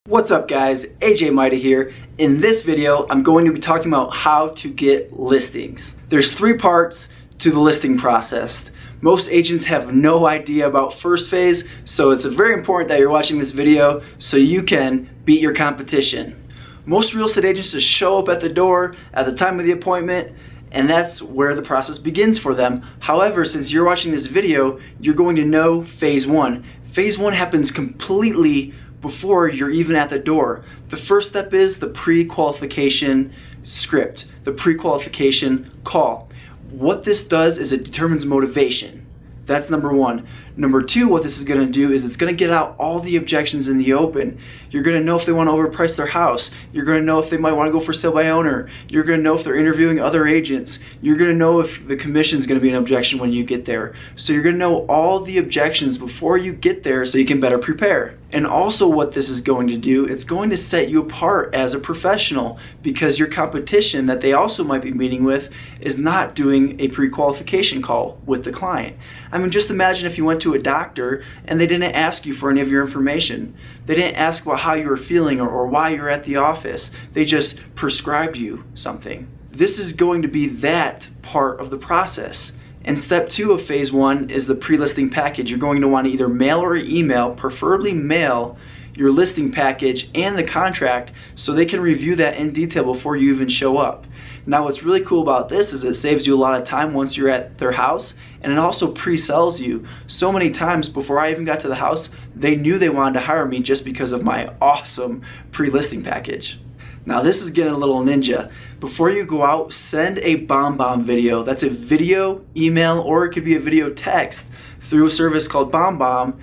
What's up guys, AJ Maida here. In this video, I'm going to be talking about how to get listings. There's 3 parts to the listing process. Most agents have no idea about first phase, so it's very important that you're watching this video so you can beat your competition. Most real estate agents just show up at the door at the time of the appointment, and that's where the process begins for them. However, since you're watching this video, you're going to know phase 1. Phase 1 happens completely before you're even at the door. The first step is the pre-qualification script, the pre-qualification call. What this does is it determines motivation. That's number 1. Number 2, what this is going to do is it's going to get out all the objections in the open. You're going to know if they want to overprice their house. You're going to know if they might want to go for sale by owner. You're going to know if they're interviewing other agents. You're going to know if the commission is going to be an objection when you get there. So you're going to know all the objections before you get there so you can better prepare. And also what this is going to do, it's going to set you apart as a professional, because your competition that they also might be meeting with is not doing a pre-qualification call with the client. I mean, just imagine if you went to a doctor and they didn't ask you for any of your information. They didn't ask about how you were feeling or why you're at the office. They just prescribed you something. This is going to be that part of the process. And step 2 of phase 1 is the pre-listing package. You're going to want to either mail or email, preferably mail, your listing package and the contract so they can review that in detail before you even show up. Now what's really cool about this is it saves you a lot of time once you're at their house, and it also pre-sells you. So many times before I even got to the house, they knew they wanted to hire me just because of my awesome pre-listing package. Now this is getting a little ninja. Before you go out, send a BombBomb video. That's a video, email, or it could be a video text through a service called BombBomb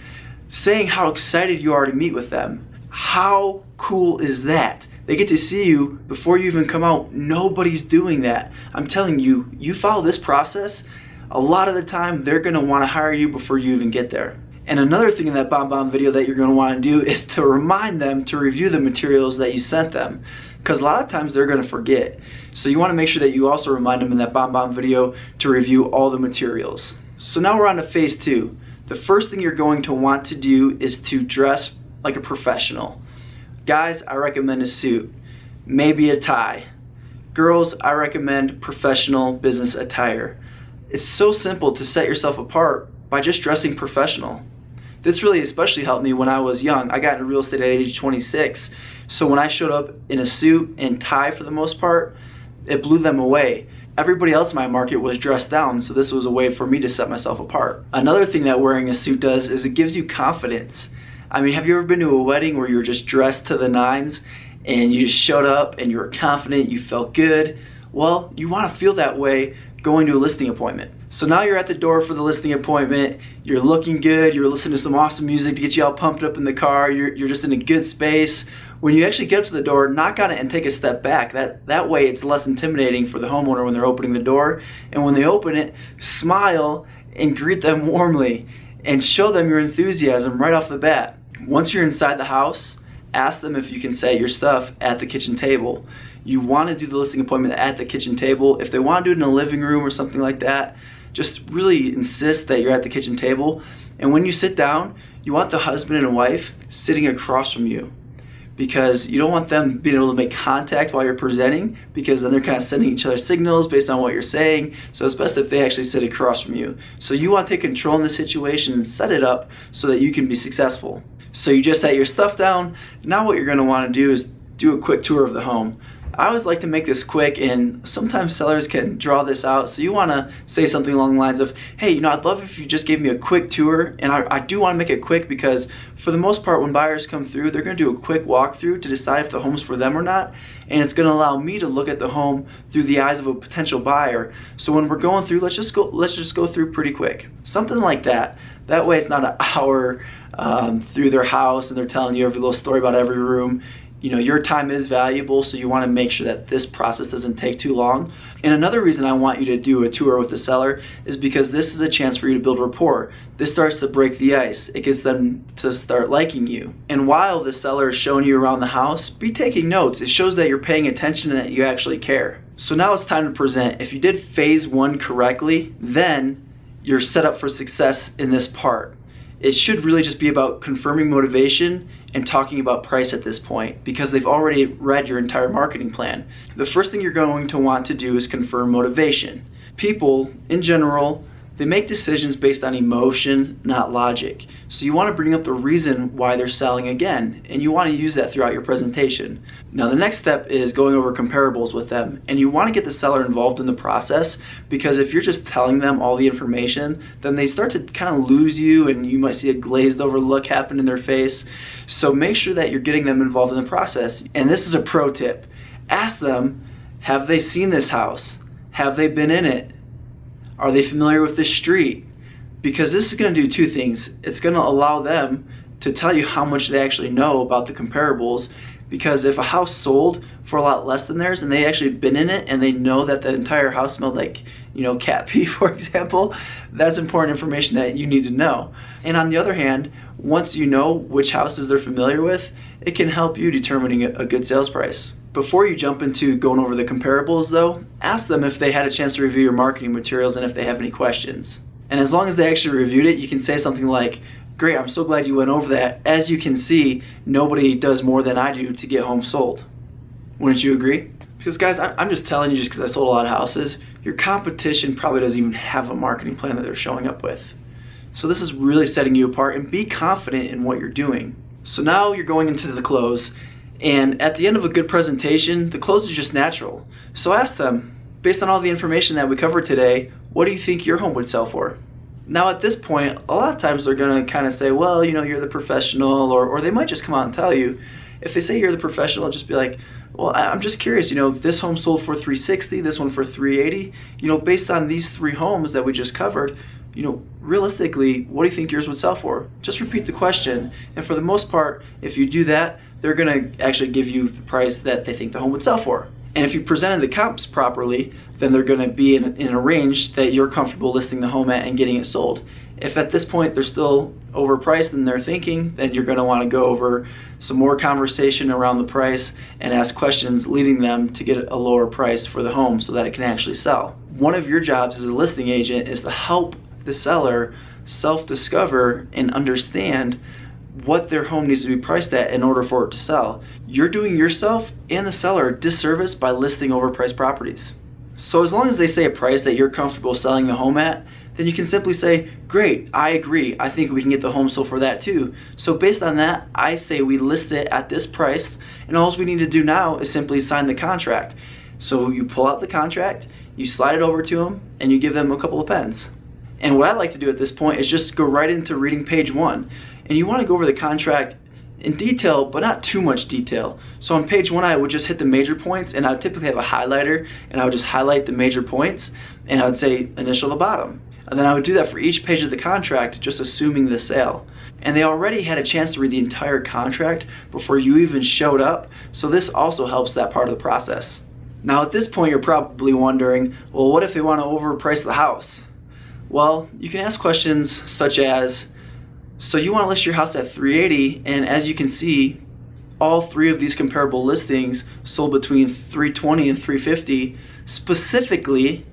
saying how excited you are to meet with them. How cool is that? They get to see you before you even come out. Nobody's doing that. I'm telling you, you follow this process, a lot of the time they're gonna wanna hire you before you even get there. And another thing in that BombBomb video that you're going to want to do is to remind them to review the materials that you sent them, because a lot of times they're going to forget. So you want to make sure that you also remind them in that BombBomb video to review all the materials. So now we're on to phase 2. The first thing you're going to want to do is to dress like a professional. Guys, I recommend a suit, maybe a tie. Girls, I recommend professional business attire. It's so simple to set yourself apart by just dressing professional. This really especially helped me when I was young. I got into real estate at age 26. So when I showed up in a suit and tie for the most part, it blew them away. Everybody else in my market was dressed down, so this was a way for me to set myself apart. Another thing that wearing a suit does is it gives you confidence. I mean, have you ever been to a wedding where you were just dressed to the nines and you just showed up and you were confident, you felt good? Well, you want to feel that way going to a listing appointment. So now you're at the door for the listing appointment, you're looking good, you're listening to some awesome music to get you all pumped up in the car, you're just in a good space. When you actually get up to the door, knock on it and take a step back. That way it's less intimidating for the homeowner when they're opening the door. And when they open it, smile and greet them warmly and show them your enthusiasm right off the bat. Once you're inside the house, ask them if you can set your stuff at the kitchen table. You want to do the listing appointment at the kitchen table. If they want to do it in a living room or something like that, just really insist that you're at the kitchen table. And when you sit down, you want the husband and wife sitting across from you, because you don't want them being able to make contact while you're presenting, because then they're kind of sending each other signals based on what you're saying. So it's best if they actually sit across from you. So you want to take control in the situation and set it up so that you can be successful. So you just set your stuff down. Now what you're going to want to do is do a quick tour of the home. I always like to make this quick, and sometimes sellers can draw this out. So you want to say something along the lines of, hey, I'd love if you just gave me a quick tour. And I do want to make it quick because for the most part when buyers come through, they're going to do a quick walkthrough to decide if the home's for them or not. And it's going to allow me to look at the home through the eyes of a potential buyer. So when we're going through, let's just go through pretty quick. Something like that. That way it's not an hour through their house and they're telling you every little story about every room. Your time is valuable, so you want to make sure that this process doesn't take too long. And another reason I want you to do a tour with the seller is because this is a chance for you to build rapport. This starts to break the ice. It gets them to start liking you. And while the seller is showing you around the house, be taking notes. It shows that you're paying attention and that you actually care. So now it's time to present. If you did phase 1 correctly, then you're set up for success in this part. It should really just be about confirming motivation and talking about price at this point because they've already read your entire marketing plan. The first thing you're going to want to do is confirm motivation. People, in general, they make decisions based on emotion, not logic. So you want to bring up the reason why they're selling again, and you want to use that throughout your presentation. Now the next step is going over comparables with them, and you want to get the seller involved in the process because if you're just telling them all the information, then they start to kind of lose you and you might see a glazed over look happen in their face. So make sure that you're getting them involved in the process. And this is a pro tip. Ask them, have they seen this house? Have they been in it? Are they familiar with this street? Because this is going to do two things. It's going to allow them to tell you how much they actually know about the comparables, because if a house sold for a lot less than theirs and they actually been in it and they know that the entire house smelled like, cat pee, for example, that's important information that you need to know. And on the other hand, once you know which houses they're familiar with, it can help you determining a good sales price. Before you jump into going over the comparables though, ask them if they had a chance to review your marketing materials and if they have any questions. And as long as they actually reviewed it, you can say something like, great, I'm so glad you went over that. As you can see, nobody does more than I do to get homes sold. Wouldn't you agree? Because guys, I'm just telling you just because I sold a lot of houses, your competition probably doesn't even have a marketing plan that they're showing up with. So this is really setting you apart, and be confident in what you're doing. So now you're going into the close. And at the end of a good presentation, the close is just natural. So ask them, based on all the information that we covered today, what do you think your home would sell for? Now at this point, a lot of times they're gonna kind of say, well, you're the professional, or they might just come out and tell you. If they say you're the professional, just be like, well, I'm just curious, this home sold for $360, this one for $380. Based on these three homes that we just covered, realistically, what do you think yours would sell for? Just repeat the question. And for the most part, if you do that, they're gonna actually give you the price that they think the home would sell for. And if you presented the comps properly, then they're gonna be in a range that you're comfortable listing the home at and getting it sold. If at this point they're still overpriced than they're thinking, then you're gonna wanna go over some more conversation around the price and ask questions leading them to get a lower price for the home so that it can actually sell. One of your jobs as a listing agent is to help the seller self-discover and understand what their home needs to be priced at in order for it to sell. You're doing yourself and the seller a disservice by listing overpriced properties. So as long as they say a price that you're comfortable selling the home at, then you can simply say, great, I agree. I think we can get the home sold for that too. So based on that, I say we list it at this price, and all we need to do now is simply sign the contract. So you pull out the contract, you slide it over to them, and you give them a couple of pens. And what I like to do at this point is just go right into reading page 1. And you want to go over the contract in detail, but not too much detail. So on page 1, I would just hit the major points, and I would typically have a highlighter, and I would just highlight the major points, and I would say initial to bottom. And then I would do that for each page of the contract, just assuming the sale. And they already had a chance to read the entire contract before you even showed up, so this also helps that part of the process. Now at this point, you're probably wondering, well, what if they want to overprice the house? Well, you can ask questions such as, so you want to list your house at $380, and as you can see, all three of these comparable listings sold between $320 and $350. Specifically,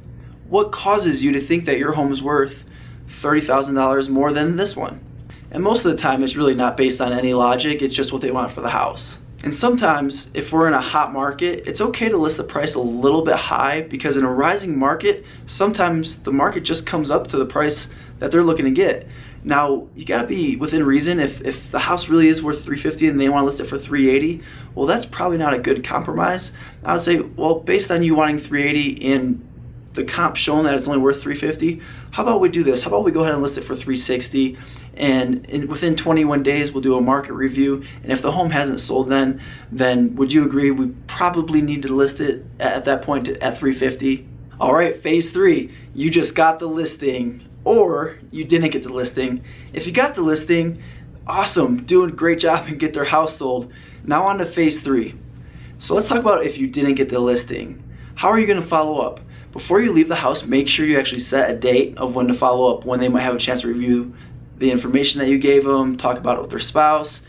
what causes you to think that your home is worth $30,000 more than this one? And most of the time, it's really not based on any logic, it's just what they want for the house. And sometimes, if we're in a hot market, it's okay to list the price a little bit high, because in a rising market, sometimes the market just comes up to the price that they're looking to get. Now, you gotta be within reason. If the house really is worth $350 and they wanna list it for $380, well, that's probably not a good compromise. I would say, well, based on you wanting $380 and the comp showing that it's only worth $350, how about we do this? How about we go ahead and list it for $360, and within 21 days we'll do a market review, and if the home hasn't sold then would you agree we probably need to list it at that point at $350? All right, phase 3, you just got the listing, or you didn't get the listing. If you got the listing, awesome, doing a great job and get their house sold. Now on to phase 3. So let's talk about if you didn't get the listing. How are you gonna follow up? Before you leave the house, make sure you actually set a date of when to follow up, when they might have a chance to review the information that you gave them, talk about it with their spouse.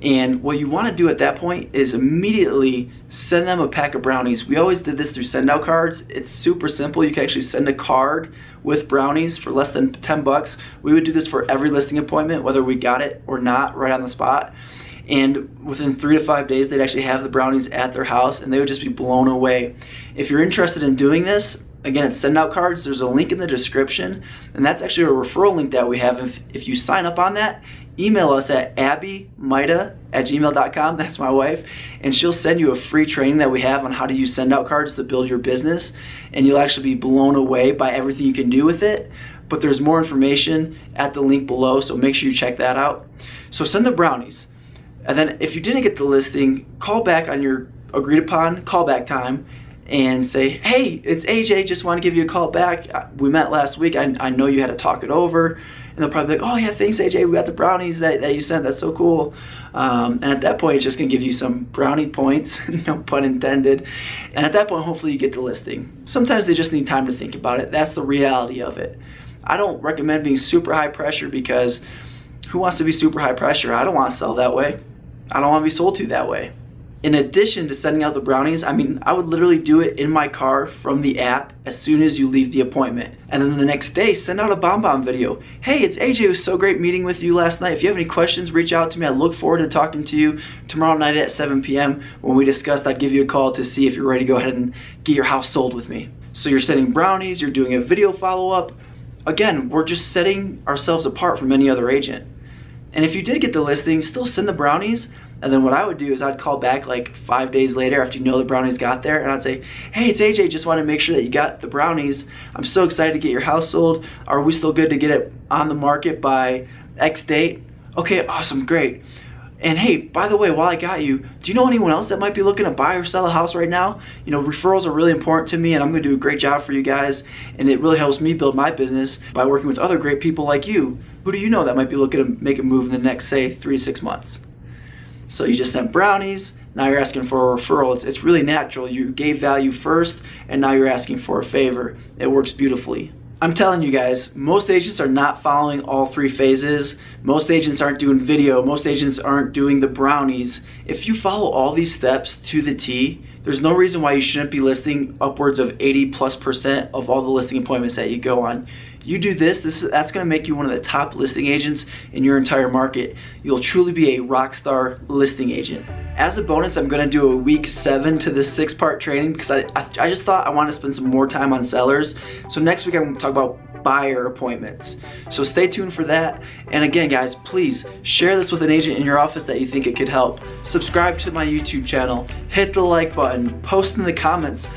And what you want to do at that point is immediately send them a pack of brownies. We always did this through send out cards. It's super simple. You can actually send a card with brownies for less than $10. We would do this for every listing appointment, whether we got it or not, right on the spot. and within 3 to 5 days they'd actually have the brownies at their house, and they would just be blown away. If you're interested in doing this, again, it's send out cards. There's a link in the description, and that's actually a referral link that we have. If you sign up on that, email us at abbymida@gmail.com. That's my wife, and she'll send you a free training that we have on how to use send out cards to build your business, and you'll actually be blown away by everything you can do with it. But there's more information at the link below, so make sure you check that out. So send the brownies, and then if you didn't get the listing, call back on your agreed upon callback time and say, hey, it's AJ, just want to give you a call back. We met last week. I know you had to talk it over. And they'll probably be like, oh yeah, thanks AJ, we got the brownies that you sent, that's so cool. And at that point, it's just gonna give you some brownie points, no pun intended. And at that point, hopefully you get the listing. Sometimes they just need time to think about it. That's the reality of it. I don't recommend being super high pressure, because who wants to be super high pressure? I don't want to sell that way. I don't want to be sold to that way. In addition to sending out the brownies, I would literally do it in my car from the app as soon as you leave the appointment. And then the next day, send out a BombBomb video. Hey, it's AJ, it was so great meeting with you last night. If you have any questions, reach out to me. I look forward to talking to you tomorrow night at 7 p.m. when we discussed, I'd give you a call to see if you're ready to go ahead and get your house sold with me. So you're sending brownies, you're doing a video follow-up. Again, we're just setting ourselves apart from any other agent. And if you did get the listing, still send the brownies. And then what I would do is I'd call back like 5 days later after you know the brownies got there, and I'd say, hey, it's AJ, just want to make sure that you got the brownies. I'm so excited to get your house sold. Are we still good to get it on the market by X date? Okay, awesome, great. And hey, by the way, while I got you, do you know anyone else that might be looking to buy or sell a house right now? You know, referrals are really important to me, and I'm gonna do a great job for you guys, and it really helps me build my business by working with other great people like you. Who do you know that might be looking to make a move in the next, say, 3 to 6 months? So you just sent brownies, now you're asking for a referral. It's really natural. You gave value first, and now you're asking for a favor. It works beautifully. I'm telling you guys, most agents are not following all 3 phases. Most agents aren't doing video. Most agents aren't doing the brownies. If you follow all these steps to the T, there's no reason why you shouldn't be listing upwards of 80+% of all the listing appointments that you go on. You do this, that's gonna make you one of the top listing agents in your entire market. You'll truly be a rock star listing agent. As a bonus, I'm gonna do a week 7 to the 6-part training, because I just thought I wanted to spend some more time on sellers. So next week I'm gonna talk about buyer appointments. So stay tuned for that. And again, guys, please share this with an agent in your office that you think it could help. Subscribe to my YouTube channel, hit the like button, post in the comments.